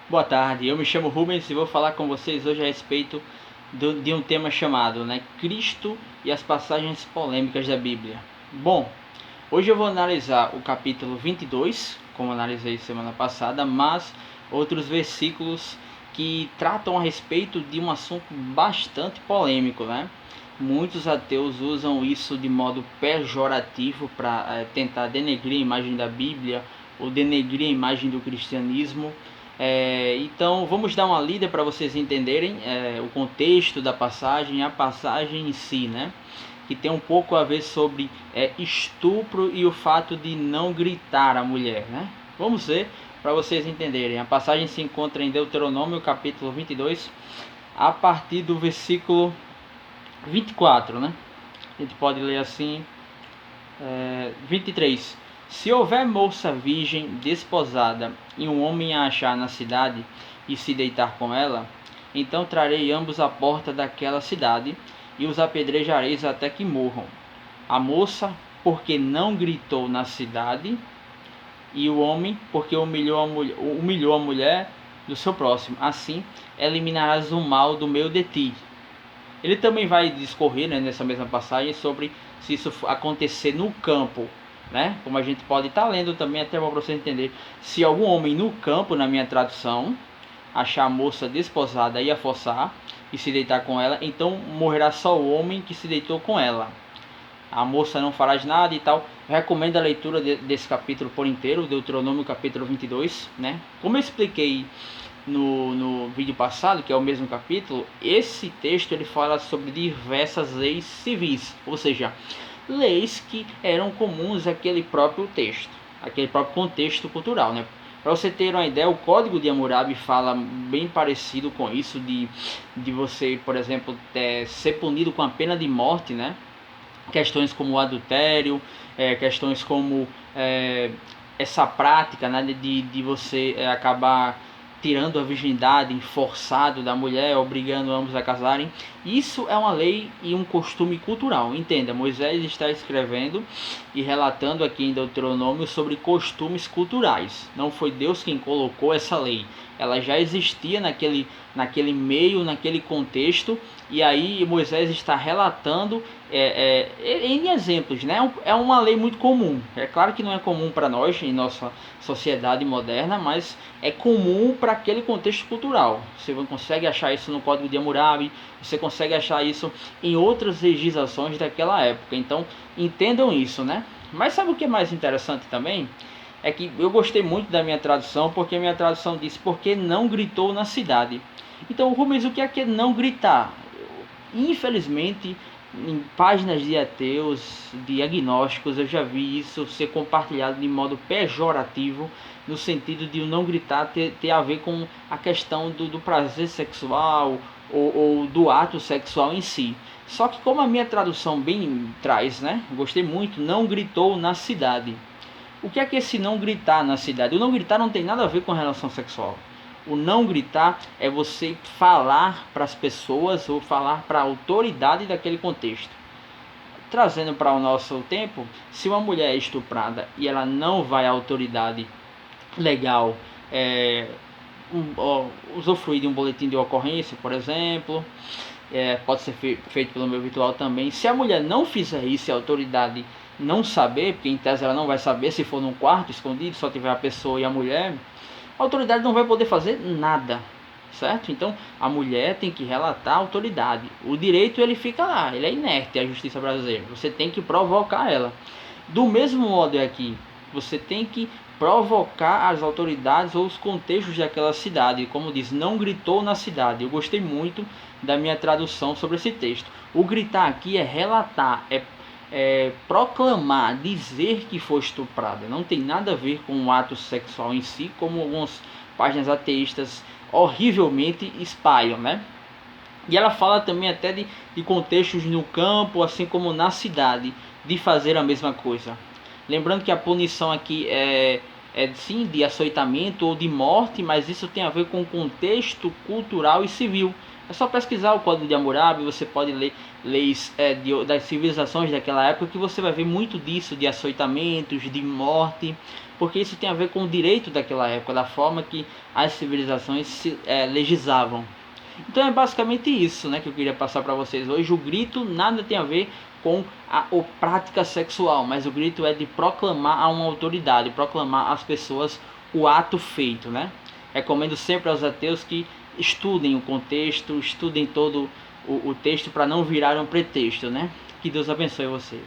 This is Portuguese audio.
Boa tarde, eu me chamo Rubens e vou falar com vocês hoje a respeito de um tema chamado, Cristo e as passagens polêmicas da Bíblia. Bom, hoje eu vou analisar o capítulo 22, como analisei semana passada, mas outros versículos que tratam a respeito de um assunto bastante polêmico, Muitos ateus usam isso de modo pejorativo para tentar denegrir a imagem da Bíblia ou denegrir a imagem do cristianismo. Então vamos dar uma lida para vocês entenderem o contexto da passagem, a passagem em si, que tem um pouco a ver sobre estupro e o fato de não gritar a mulher, Vamos ver para vocês entenderem. A passagem se encontra em Deuteronômio capítulo 22, a partir do versículo 24, A gente pode ler assim, 23. Se houver moça virgem desposada e um homem a achar na cidade e se deitar com ela, então trarei ambos à porta daquela cidade e os apedrejareis até que morram. A moça, porque não gritou na cidade, e o homem, porque humilhou a mulher do seu próximo. Assim eliminarás o mal do meio de ti. Ele também vai discorrer, nessa mesma passagem, sobre se isso acontecer no campo, Como a gente pode estar lendo também, até para você entender. Se algum homem no campo, na minha tradução, achar a moça desposada e a forçar e se deitar com ela, então morrerá só o homem que se deitou com ela. A moça não fará nada e tal. Eu recomendo a leitura desse capítulo por inteiro, Deuteronômio capítulo 22, Como eu expliquei no vídeo passado, que é o mesmo capítulo, esse texto ele fala sobre diversas leis civis, ou seja, leis que eram comuns àquele próprio texto, aquele próprio contexto cultural, Para você ter uma ideia, o Código de Hammurabi fala bem parecido com isso, de você, por exemplo, ser punido com a pena de morte, Questões como o adultério, questões como essa prática, de você acabar tirando a virgindade forçado da mulher, obrigando ambos a casarem. Isso é uma lei e um costume cultural. Entenda, Moisés está escrevendo e relatando aqui em Deuteronômio sobre costumes culturais. Não foi Deus quem colocou essa lei. Ela já existia naquele meio, naquele contexto, e aí Moisés está relatando em exemplos, É uma lei muito comum. É claro que não é comum para nós em nossa sociedade moderna, mas é comum para aquele contexto cultural. Você consegue achar isso no Código de Hammurabi, você consegue achar isso em outras legislações daquela época. Então entendam isso, Mas sabe o que é mais interessante também? É que eu gostei muito da minha tradução, porque a minha tradução diz: porque não gritou na cidade. Então, Rubens, o que é não gritar? Infelizmente, em páginas de ateus, de agnósticos, eu já vi isso ser compartilhado de modo pejorativo, no sentido de o não gritar ter a ver com a questão do prazer sexual ou do ato sexual em si. Só que como a minha tradução bem traz, gostei muito, não gritou na cidade. O que é esse não gritar na cidade? O não gritar não tem nada a ver com relação sexual. O não gritar é você falar para as pessoas ou falar para a autoridade daquele contexto. Trazendo para o nosso tempo, se uma mulher é estuprada e ela não vai à autoridade legal usufruir de um boletim de ocorrência, por exemplo, pode ser feito pelo meio virtual também. Se a mulher não fizer isso e a autoridade não saber, porque em tese ela não vai saber, se for num quarto escondido, só tiver a pessoa e a mulher, a autoridade não vai poder fazer nada, certo? Então a mulher tem que relatar a autoridade. O direito ele fica lá, ele é inerte, a justiça brasileira. Você tem que provocar ela. Do mesmo modo aqui, você tem que provocar as autoridades ou os contextos daquela cidade. Como diz, não gritou na cidade. Eu gostei muito da minha tradução sobre esse texto. O gritar aqui é relatar, proclamar, dizer que foi estuprada. Não tem nada a ver com o ato sexual em si, como algumas páginas ateístas horrivelmente espalham, E ela fala também até de contextos no campo, assim como na cidade, de fazer a mesma coisa. Lembrando que a punição aqui é sim de açoitamento ou de morte, mas isso tem a ver com contexto cultural e civil. É só pesquisar o Código de Hammurabi, você pode ler leis das civilizações daquela época, que você vai ver muito disso, de açoitamentos, de morte. porque isso tem a ver com o direito daquela época, da forma que as civilizações legislavam. Então é basicamente isso, né, que eu queria passar para vocês hoje. O grito nada tem a ver com a prática sexual, mas o grito é de proclamar a uma autoridade, proclamar às pessoas o ato feito, né? Recomendo sempre aos ateus que estudem o contexto, estudem todo o texto para não virar um pretexto, né? Que Deus abençoe vocês.